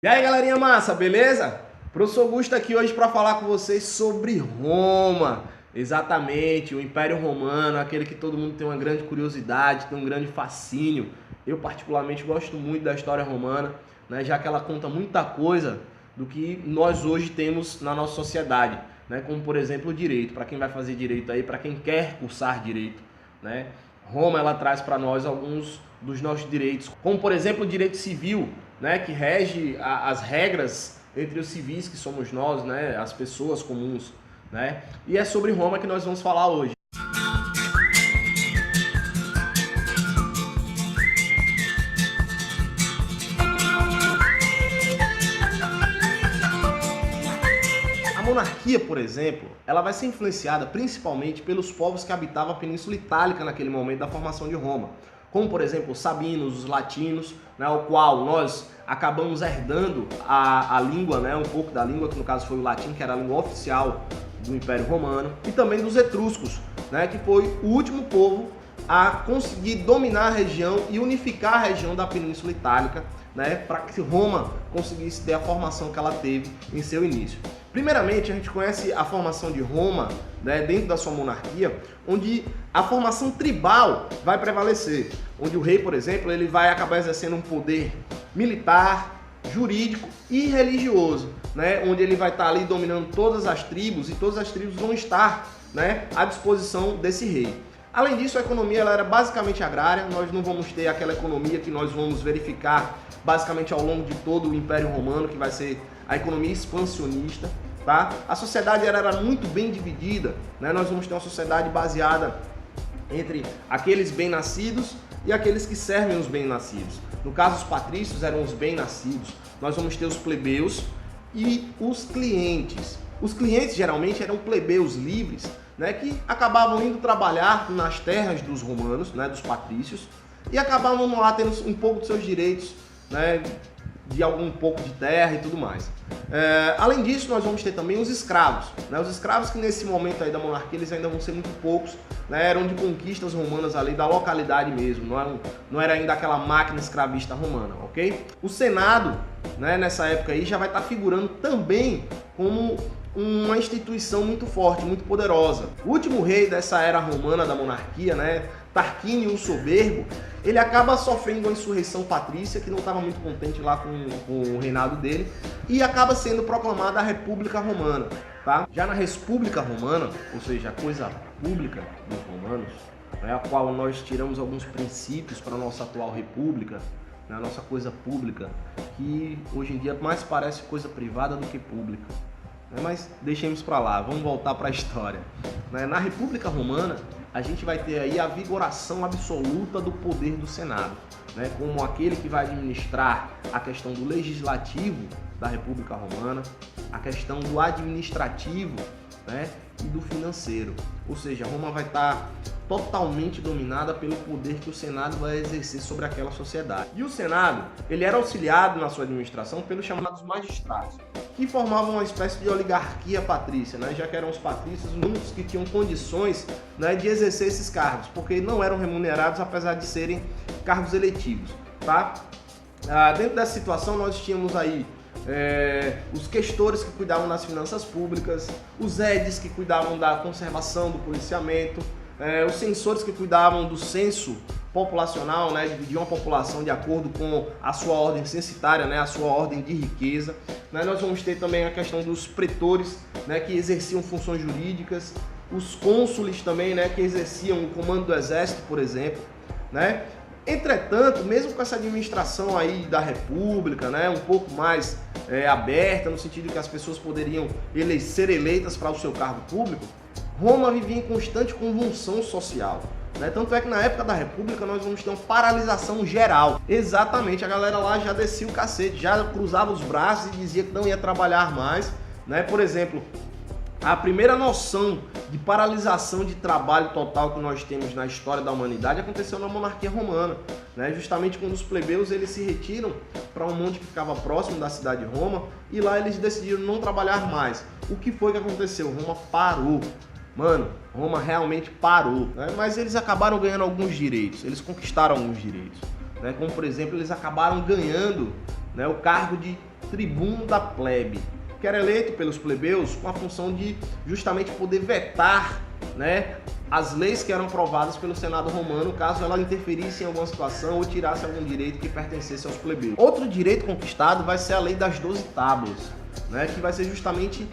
E aí, galerinha massa, beleza? Professor Augusto aqui hoje para falar com vocês sobre Roma. Exatamente, o Império Romano, aquele que todo mundo tem uma grande curiosidade, tem um grande fascínio. Eu particularmente gosto muito da história romana, né, já que ela conta muita coisa do que nós hoje temos na nossa sociedade, né, como por exemplo o direito, para quem vai fazer direito aí, para quem quer cursar direito, né? Roma ela traz para nós alguns dos nossos direitos, como por exemplo o direito civil, né, que rege as regras entre os civis que somos nós, né, as pessoas comuns, né? E é sobre Roma que nós vamos falar hoje. A monarquia, por exemplo, ela vai ser influenciada principalmente pelos povos que habitavam a Península Itálica naquele momento da formação de Roma, como por exemplo os sabinos, os latinos, né, o qual nós acabamos herdando a língua, né, um pouco da língua, que no caso foi o latim, que era a língua oficial do Império Romano, e também dos etruscos, né, que foi o último povo a conseguir dominar a região e unificar a região da Península Itálica, né, para que Roma conseguisse ter a formação que ela teve em seu início. Primeiramente, a gente conhece a formação de Roma, né, dentro da sua monarquia, onde a formação tribal vai prevalecer, onde o rei, por exemplo, ele vai acabar exercendo um poder militar, jurídico e religioso, né, onde ele vai estar ali dominando todas as tribos e todas as tribos vão estar, né, à disposição desse rei. Além disso, a economia ela era basicamente agrária, nós não vamos ter aquela economia que nós vamos verificar basicamente ao longo de todo o Império Romano, que vai ser a economia expansionista, tá? A sociedade era muito bem dividida, né? Nós vamos ter uma sociedade baseada entre aqueles bem-nascidos e aqueles que servem os bem-nascidos. No caso, os patrícios eram os bem-nascidos. Nós vamos ter os plebeus e os clientes. Os clientes geralmente eram plebeus livres, né, que acabavam indo trabalhar nas terras dos romanos, né, dos patrícios, e acabavam lá tendo um pouco dos seus direitos, né, de algum pouco de terra e tudo mais. Além disso, nós vamos ter também os escravos, né, os escravos que nesse momento aí da monarquia eles ainda vão ser muito poucos, né, eram de conquistas romanas ali da localidade mesmo, não era ainda aquela máquina escravista romana, ok? O Senado, né, nessa época aí já vai estar figurando também como uma instituição muito forte, muito poderosa. O último rei dessa era romana da monarquia, né, Tarquínio o Soberbo, ele acaba sofrendo uma insurreição patrícia que não estava muito contente lá com o reinado dele e acaba sendo proclamada a República Romana, tá? Já na República Romana, ou seja, a coisa pública dos romanos, né, a qual nós tiramos alguns princípios para a nossa atual república, né, a nossa coisa pública, que hoje em dia mais parece coisa privada do que pública. Mas deixemos para lá, vamos voltar para a história. Na República Romana, a gente vai ter aí a vigoração absoluta do poder do Senado, né, como aquele que vai administrar a questão do legislativo da República Romana, a questão do administrativo, né, e do financeiro. Ou seja, Roma vai estar totalmente dominada pelo poder que o Senado vai exercer sobre aquela sociedade. E o Senado, ele era auxiliado na sua administração pelos chamados magistrados, que formavam uma espécie de oligarquia patrícia, né? Já que eram os patrícios os únicos que tinham condições, né, de exercer esses cargos, porque não eram remunerados apesar de serem cargos eletivos, tá? Dentro dessa situação nós tínhamos aí os questores que cuidavam das finanças públicas, os edes que cuidavam da conservação do policiamento, os censores que cuidavam do censo populacional, né, dividiam a população de acordo com a sua ordem censitária, né, a sua ordem de riqueza. Né, nós vamos ter também a questão dos pretores, né, que exerciam funções jurídicas, os cônsules também, né, que exerciam o comando do exército, por exemplo, né. Entretanto, mesmo com essa administração aí da República, né, um pouco mais aberta, no sentido que as pessoas poderiam ser eleitas para o seu cargo público, Roma vivia em constante convulsão social. Né? Tanto é que na época da República nós vamos ter uma paralisação geral. Exatamente, a galera lá já descia o cacete, já cruzava os braços e dizia que não ia trabalhar mais. Né? Por exemplo, a primeira noção de paralisação de trabalho total que nós temos na história da humanidade aconteceu na monarquia romana, né? Justamente quando os plebeus eles se retiram para um monte que ficava próximo da cidade de Roma e lá eles decidiram não trabalhar mais. O que foi que aconteceu? Roma parou. Mano, Roma realmente parou, né? Mas eles acabaram ganhando alguns direitos, eles conquistaram alguns direitos, né? Como por exemplo, eles acabaram ganhando né, o cargo de tribuno da plebe, que era eleito pelos plebeus com a função de justamente poder vetar, né, as leis que eram aprovadas pelo Senado romano, caso ela interferisse em alguma situação ou tirasse algum direito que pertencesse aos plebeus. Outro direito conquistado vai ser a lei das 12 tábuas, né, que vai ser justamente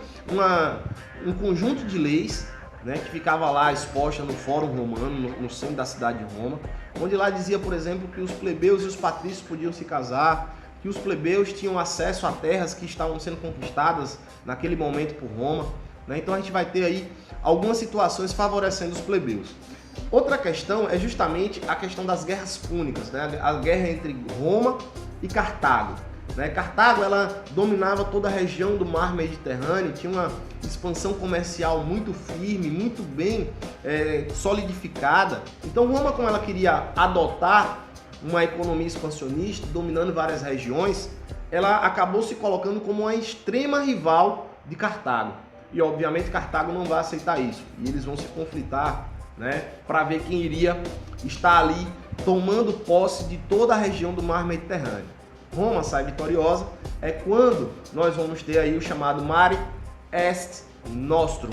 um conjunto de leis, né, que ficava lá exposta no Fórum Romano, no centro da cidade de Roma, onde lá dizia, por exemplo, que os plebeus e os patrícios podiam se casar, que os plebeus tinham acesso a terras que estavam sendo conquistadas naquele momento por Roma, né? Então a gente vai ter aí algumas situações favorecendo os plebeus. Outra questão é justamente a questão das guerras púnicas, né? A guerra entre Roma e Cartago. Né? Cartago, ela dominava toda a região do mar Mediterrâneo, tinha uma expansão comercial muito firme, muito bem solidificada. Então Roma, como ela queria adotar uma economia expansionista, dominando várias regiões, ela acabou se colocando como uma extrema rival de Cartago. E obviamente Cartago não vai aceitar isso. E eles vão se conflitar, né, para ver quem iria estar ali tomando posse de toda a região do mar Mediterrâneo. Roma sai vitoriosa, é quando nós vamos ter aí o chamado Mare Est Nostrum.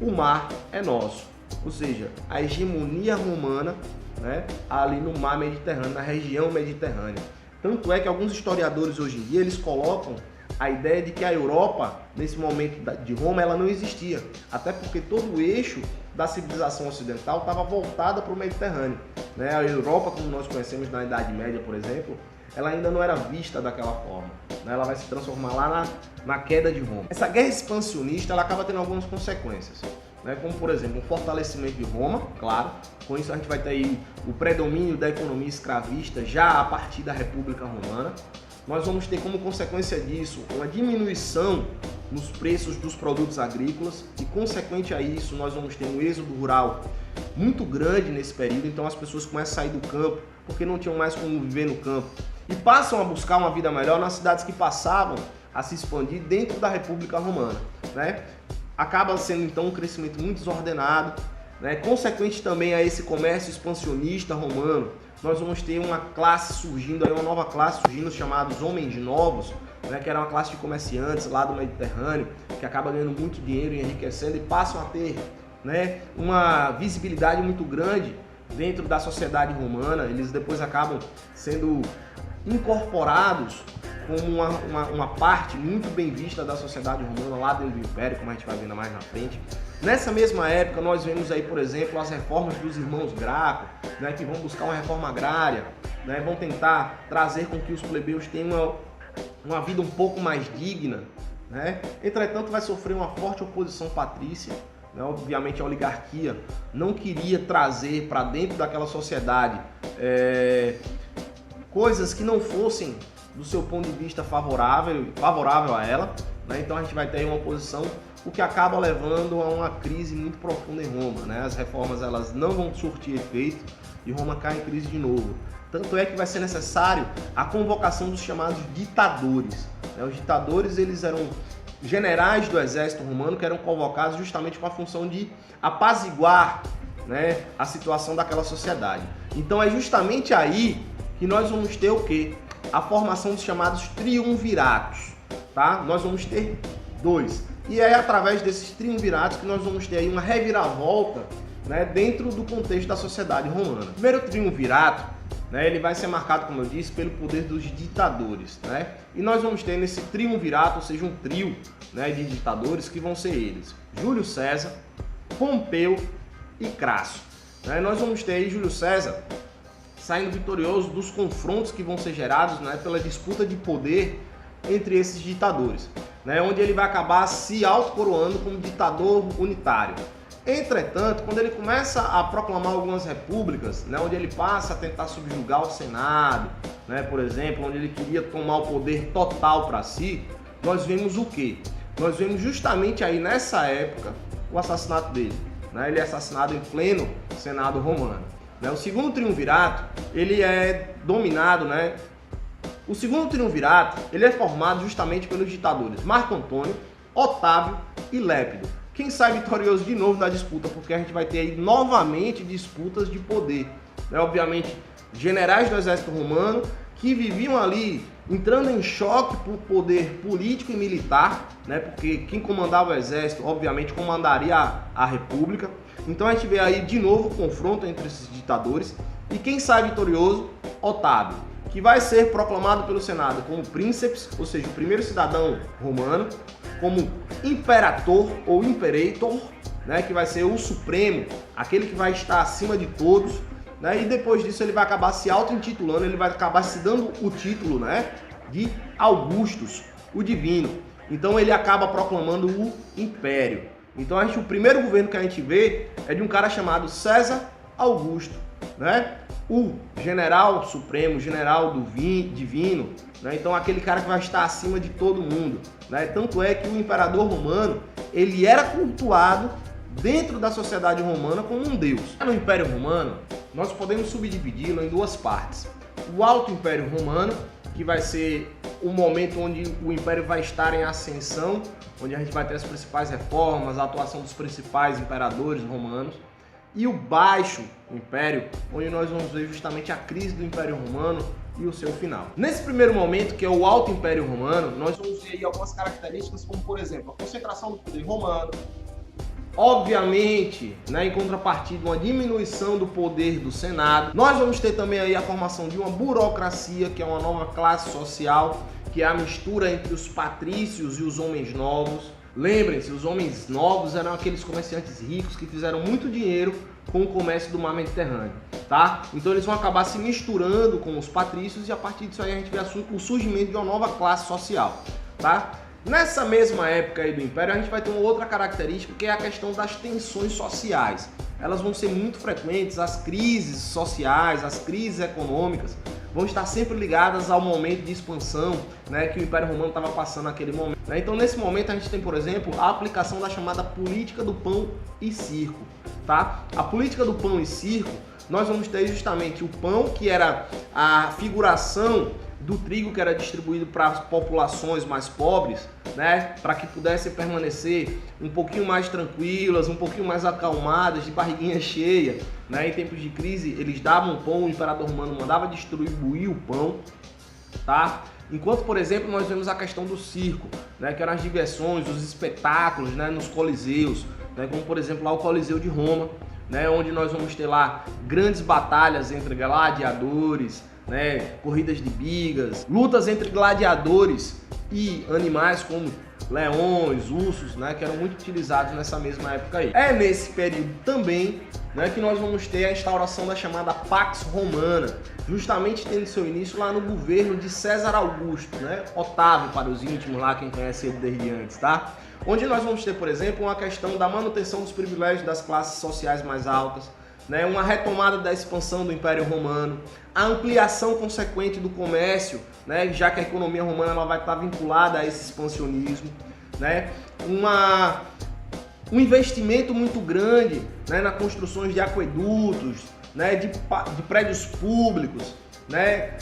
O mar é nosso. Ou seja, a hegemonia romana, né, ali no mar Mediterrâneo, na região mediterrânea. Tanto é que alguns historiadores hoje em dia eles colocam a ideia de que a Europa, nesse momento de Roma, ela não existia. Até porque todo o eixo da civilização ocidental estava voltada para o Mediterrâneo. Né? A Europa, como nós conhecemos na Idade Média, por exemplo, ela ainda não era vista daquela forma. Né? Ela vai se transformar lá na queda de Roma. Essa guerra expansionista ela acaba tendo algumas consequências. Né, como por exemplo o fortalecimento de Roma, claro, com isso a gente vai ter aí o predomínio da economia escravista já a partir da República Romana. Nós vamos ter como consequência disso uma diminuição nos preços dos produtos agrícolas e consequente a isso nós vamos ter um êxodo rural muito grande nesse período, então as pessoas começam a sair do campo porque não tinham mais como viver no campo e passam a buscar uma vida melhor nas cidades que passavam a se expandir dentro da República Romana, né? Acaba sendo então um crescimento muito desordenado, né? Consequente também a esse comércio expansionista romano, nós vamos ter uma classe surgindo, aí uma nova classe surgindo, chamados homens novos, né? Que era uma classe de comerciantes lá do Mediterrâneo, que acaba ganhando muito dinheiro e enriquecendo e passam a ter, né, uma visibilidade muito grande dentro da sociedade romana. Eles depois acabam sendo incorporados como uma parte muito bem vista da sociedade romana lá dentro do Império, como a gente vai vendo mais na frente. Nessa mesma época, nós vemos aí, por exemplo, as reformas dos irmãos Graco, né, que vão buscar uma reforma agrária, né, vão tentar trazer com que os plebeus tenham uma vida um pouco mais digna. Né? Entretanto, vai sofrer uma forte oposição patrícia. Né? Obviamente, a oligarquia não queria trazer para dentro daquela sociedade coisas que não fossem do seu ponto de vista favorável a ela, né? Então a gente vai ter uma oposição, o que acaba levando a uma crise muito profunda em Roma, né? As reformas elas não vão surtir efeito e Roma cai em crise de novo. Tanto é que vai ser necessário a convocação dos chamados ditadores, né? Os ditadores eles eram generais do exército romano que eram convocados justamente com a função de apaziguar, né, a situação daquela sociedade. Então é justamente aí que nós vamos ter o quê? A formação dos chamados triunviratos, tá? Nós vamos ter dois. E é através desses triunviratos que nós vamos ter aí uma reviravolta, né, dentro do contexto da sociedade romana. O primeiro triunvirato, né, ele vai ser marcado, como eu disse, pelo poder dos ditadores, né? E nós vamos ter nesse triunvirato, ou seja, um trio, né, de ditadores que vão ser eles: Júlio César, Pompeu e Crasso. Né? Nós vamos ter aí Júlio César saindo vitorioso dos confrontos que vão ser gerados, né, pela disputa de poder entre esses ditadores, né, onde ele vai acabar se autocoroando como ditador unitário. Entretanto, quando ele começa a proclamar algumas repúblicas, né, onde ele passa a tentar subjugar o Senado, né, por exemplo, onde ele queria tomar o poder total para si, nós vemos o quê? Nós vemos justamente aí nessa época o assassinato dele. Né, ele é assassinado em pleno Senado romano. O segundo triunvirato, ele é dominado, né? O segundo triunvirato, ele é formado justamente pelos ditadores Marco Antônio, Otávio e Lépido. Quem sai vitorioso de novo na disputa, porque a gente vai ter aí novamente disputas de poder. Né? Obviamente, generais do exército romano que viviam ali entrando em choque por poder político e militar, né? Porque quem comandava o exército, obviamente, comandaria a república. Então a gente vê aí de novo o confronto entre esses ditadores. E quem sai vitorioso? Otávio, que vai ser proclamado pelo Senado como príncipe, ou seja, o primeiro cidadão romano, como imperator ou imperator, né? Que vai ser o supremo, aquele que vai estar acima de todos. Né? E depois disso ele vai acabar se auto-intitulando, ele vai acabar se dando o título, né, de Augustus, o divino. Então ele acaba proclamando o império. Então o primeiro governo que a gente vê é de um cara chamado César Augusto, né? O general supremo, general do divino, né? Então aquele cara que vai estar acima de todo mundo, né? Tanto é que o imperador romano, ele era cultuado dentro da sociedade romana como um deus. No Império Romano, nós podemos subdividi-lo em duas partes. O Alto Império Romano, que vai ser o momento onde o Império vai estar em ascensão, onde a gente vai ter as principais reformas, a atuação dos principais imperadores romanos. E o Baixo Império, onde nós vamos ver justamente a crise do Império Romano e o seu final. Nesse primeiro momento, que é o Alto Império Romano, nós vamos ver aí algumas características, como por exemplo, a concentração do poder romano. Obviamente, né, em contrapartida, uma diminuição do poder do Senado. Nós vamos ter também aí a formação de uma burocracia, que é uma nova classe social, que é a mistura entre os patrícios e os homens novos. Lembrem-se, os homens novos eram aqueles comerciantes ricos que fizeram muito dinheiro com o comércio do mar Mediterrâneo, tá? Então eles vão acabar se misturando com os patrícios e a partir disso aí a gente vê o surgimento de uma nova classe social, tá? Nessa mesma época aí do Império, a gente vai ter uma outra característica, que é a questão das tensões sociais. Elas vão ser muito frequentes, as crises sociais, as crises econômicas vão estar sempre ligadas ao momento de expansão, né, que o Império Romano estava passando naquele momento. Então, nesse momento, a gente tem, por exemplo, a aplicação da chamada política do pão e circo. Tá? A política do pão e circo, nós vamos ter justamente o pão, que era a figuração do trigo que era distribuído para as populações mais pobres, né, para que pudessem permanecer um pouquinho mais tranquilas, um pouquinho mais acalmadas, de barriguinha cheia, né? Em tempos de crise, eles davam pão, o imperador romano mandava distribuir o pão, tá? Enquanto, por exemplo, nós vemos a questão do circo, né, que eram as diversões, os espetáculos, né, nos coliseus, né, como por exemplo lá o Coliseu de Roma, né, onde nós vamos ter lá grandes batalhas entre gladiadores, né, corridas de bigas, lutas entre gladiadores e animais como leões, ursos, né, que eram muito utilizados nessa mesma época aí. É nesse período também, né, que nós vamos ter a instauração da chamada Pax Romana, justamente tendo seu início lá no governo de César Augusto, né, Otávio para os íntimos lá, quem conhece ele desde antes, tá? Onde nós vamos ter, por exemplo, uma questão da manutenção dos privilégios das classes sociais mais altas, né, uma retomada da expansão do Império Romano, a ampliação consequente do comércio, né, já que a economia romana ela vai estar vinculada a esse expansionismo, né, um investimento muito grande, né, na construções de aquedutos, né, de prédios públicos, né,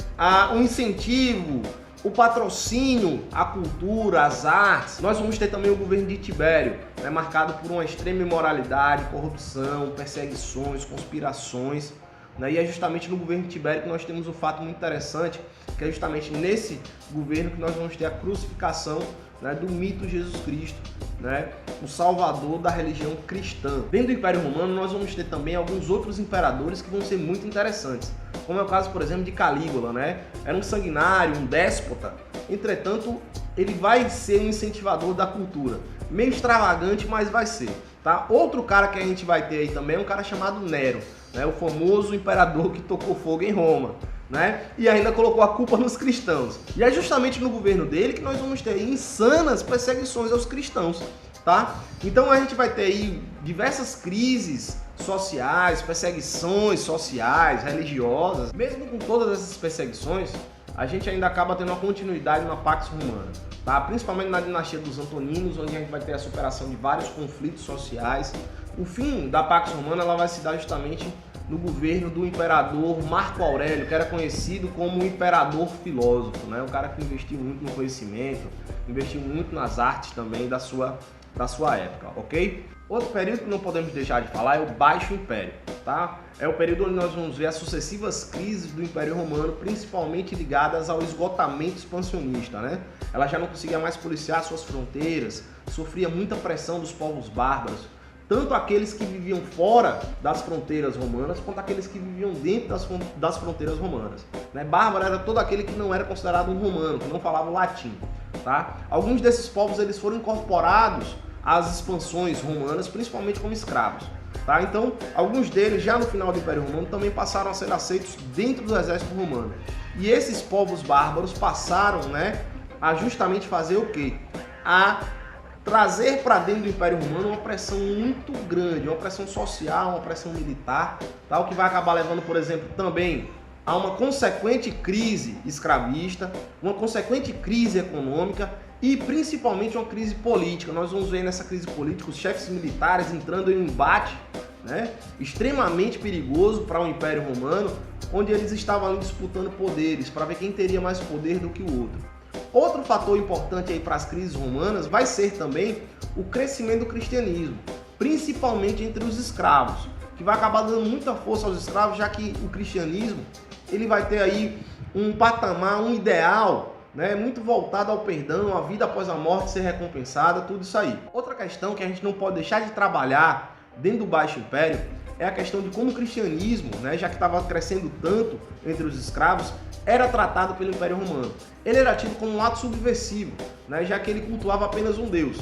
um incentivo, o patrocínio à cultura, às artes. Nós vamos ter também o governo de Tibério, né, marcado por uma extrema imoralidade, corrupção, perseguições, conspirações, né, e é justamente no governo de Tibério que nós temos um fato muito interessante, que é justamente nesse governo que nós vamos ter a crucificação, né, do mito Jesus Cristo, né, o salvador da religião cristã. Dentro do Império Romano nós vamos ter também alguns outros imperadores que vão ser muito interessantes, como é o caso, por exemplo, de Calígula, né? Era um sanguinário, um déspota, entretanto ele vai ser um incentivador da cultura, meio extravagante, mas vai ser, tá? Outro cara que a gente vai ter aí também é um cara chamado Nero, né, o famoso imperador que tocou fogo em Roma, né? E ainda colocou a culpa nos cristãos. E é justamente no governo dele que nós vamos ter insanas perseguições aos cristãos, tá? Então a gente vai ter aí diversas crises sociais, perseguições sociais, religiosas. Mesmo com todas essas perseguições, a gente ainda acaba tendo uma continuidade na Pax Romana, tá? Principalmente na dinastia dos Antoninos, onde a gente vai ter a superação de vários conflitos sociais. O fim da Pax Romana ela vai se dar justamente no governo do imperador Marco Aurélio, que era conhecido como o imperador filósofo, né? Um cara que investiu muito no conhecimento, investiu muito nas artes também da sua da sua época, ok? Outro período que não podemos deixar de falar é o Baixo Império, tá? É o período onde nós vamos ver as sucessivas crises do Império Romano, principalmente ligadas ao esgotamento expansionista, né? Ela já não conseguia mais policiar suas fronteiras, sofria muita pressão dos povos bárbaros, tanto aqueles que viviam fora das fronteiras romanas, quanto aqueles que viviam dentro das fronteiras romanas, né? Bárbaro era todo aquele que não era considerado um romano, que não falava o latim, tá? Alguns desses povos eles foram incorporados às expansões romanas, principalmente como escravos. Tá? Então, alguns deles, já no final do Império Romano, também passaram a ser aceitos dentro do exército romano. E esses povos bárbaros passaram, né, a justamente fazer o quê? A trazer para dentro do Império Romano uma pressão muito grande, uma pressão social, uma pressão militar, tá? O que vai acabar levando, por exemplo, também a uma consequente crise escravista, uma consequente crise econômica e principalmente uma crise política. Nós vamos ver nessa crise política os chefes militares entrando em um embate, né, extremamente perigoso para o Império Romano, onde eles estavam ali disputando poderes para ver quem teria mais poder do que o outro. Outro fator importante aí para as crises romanas vai ser também o crescimento do cristianismo, principalmente entre os escravos, que vai acabar dando muita força aos escravos, já que o cristianismo ele vai ter aí um patamar, um ideal, né, muito voltado ao perdão, a vida após a morte ser recompensada, tudo isso aí. Outra questão que a gente não pode deixar de trabalhar dentro do Baixo Império é a questão de como o cristianismo, né, já que estava crescendo tanto entre os escravos, era tratado pelo Império Romano. Ele era tido como um ato subversivo, né, já que ele cultuava apenas um Deus.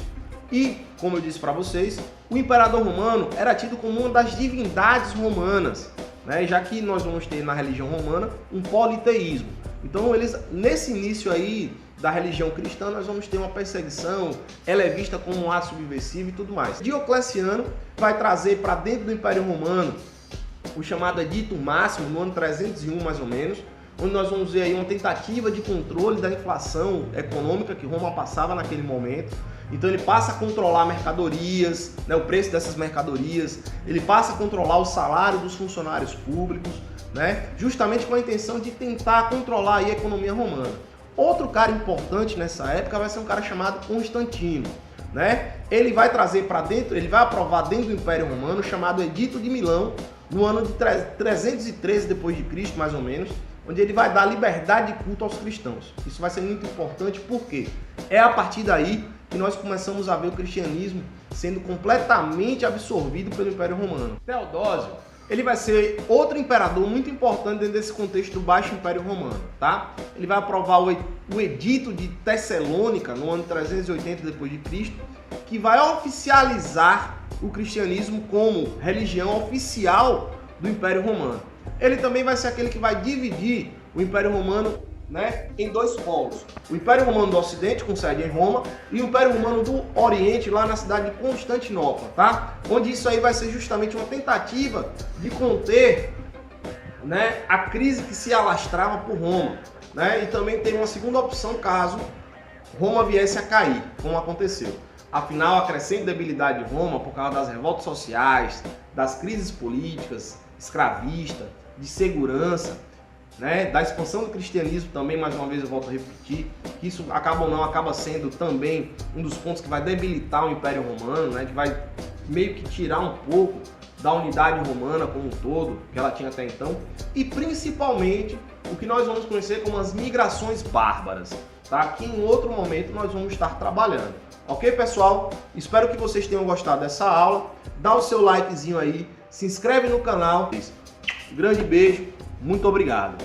E, como eu disse para vocês, o imperador romano era tido como uma das divindades romanas, né, já que nós vamos ter na religião romana um politeísmo. Então, nesse início aí da religião cristã, nós vamos ter uma perseguição, ela é vista como um ato subversivo e tudo mais. Diocleciano vai trazer para dentro do Império Romano o chamado Edito Máximo, no ano 301 mais ou menos, onde nós vamos ver aí uma tentativa de controle da inflação econômica que Roma passava naquele momento. Então ele passa a controlar mercadorias, né, o preço dessas mercadorias, ele passa a controlar o salário dos funcionários públicos, né, justamente com a intenção de tentar controlar aí a economia romana. Outro cara importante nessa época vai ser um cara chamado Constantino, né? Ele vai trazer para dentro, ele vai aprovar dentro do Império Romano o chamado Edito de Milão, no ano de 313 depois de Cristo, mais ou menos, onde ele vai dar liberdade de culto aos cristãos. Isso vai ser muito importante porque é a partir daí que nós começamos a ver o cristianismo sendo completamente absorvido pelo Império Romano. Teodósio, ele vai ser outro imperador muito importante dentro desse contexto do Baixo Império Romano, tá? Ele vai aprovar o Edito de Tessalônica no ano 380 depois de Cristo, que vai oficializar o cristianismo como religião oficial do Império Romano. Ele também vai ser aquele que vai dividir o Império Romano, né, em dois polos. O Império Romano do Ocidente, com sede em Roma, e o Império Romano do Oriente, lá na cidade de Constantinopla, tá? Onde isso aí vai ser justamente uma tentativa de conter, né, a crise que se alastrava por Roma, né? E também tem uma segunda opção caso Roma viesse a cair, como aconteceu. Afinal, a crescente debilidade de Roma por causa das revoltas sociais, das crises políticas, escravista, de segurança, né, da expansão do cristianismo também, mais uma vez eu volto a repetir, que isso acaba ou não, acaba sendo também um dos pontos que vai debilitar o Império Romano, né, que vai meio que tirar um pouco da unidade romana como um todo, que ela tinha até então, e principalmente o que nós vamos conhecer como as migrações bárbaras, tá? Que em outro momento nós vamos estar trabalhando. Ok, pessoal? Espero que vocês tenham gostado dessa aula, dá o seu likezinho aí, se inscreve no canal, grande beijo, muito obrigado.